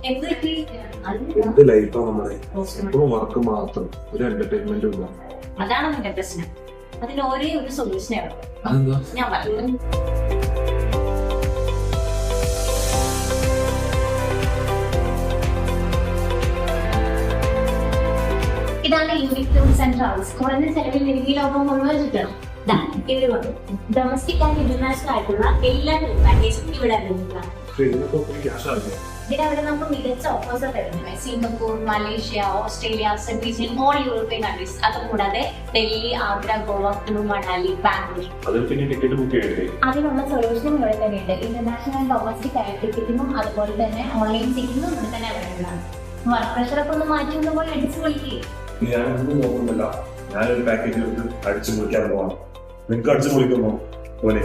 എന്ത് ലൈഫാ നമ്മുടെ എപ്പോഴും വർക്ക് മാത്രം, ഒരു എന്റർടൈൻമെന്റും ഇല്ല. അതാണ് നിന്റെ പ്രശ്നം. അതിന് ഒരേ ഒരു സൊല്യൂഷനേ ഉള്ളൂ. അതെന്താ? ഞാൻ പറഞ്ഞു. ഇതാണ് യൂണിക് ടൂർസ് ആൻഡ് ട്രാവൽസ്. കുറഞ്ഞ ചെലവിൽ എനിക്ക് ലോകം മുഴുവൻ ചുറ്റണം. ഇതുകൊണ്ട് ഡൊമസ്റ്റിക് ആൻഡ് ഇന്റർനാഷണൽ ആയിട്ടുള്ള എല്ലാ ടൂർ പാക്കേജും ഇവിടെ ലഭ്യമാണ്. ഇതിനവിടെ നമുക്ക് മികച്ച ഓഫേഴ്സ് തരുന്നത് Singapore, Malaysia, Australia, saint Vincent, all European countries. അതുകൂടാതെ ഡൽഹി, ആഗ്ര, ഗോവ, കുളു, മണാലി, ബാംഗ്ലൂർ. അതിനുള്ള സൊല്യൂഷനും ഇവിടെ തന്നെയുണ്ട്. ഇന്റർനാഷണൽ ആൻഡ് ഡൊമസ്റ്റിക് ആയ ടിക്കറ്റിനും അതുപോലെ തന്നെ ഓൺലൈൻ ടിക്കറ്റിനും ഇവിടെ തന്നെ അവൈലബിൾ ആണ്. വർക്ക് പ്രഷറൊക്കെ ഒന്ന് മാറ്റി ഒന്ന് പോയി അടിച്ചു പൊളിക്കുക. ഞാനൊന്നും നോക്കുന്നില്ല, ഞാനൊരു പാക്കേജ് അടിച്ചു പൊളിക്കാൻ പോവാണ്. നിങ്ങൾക്ക് അടിച്ചു പൊളിക്കുന്നോ പോലെ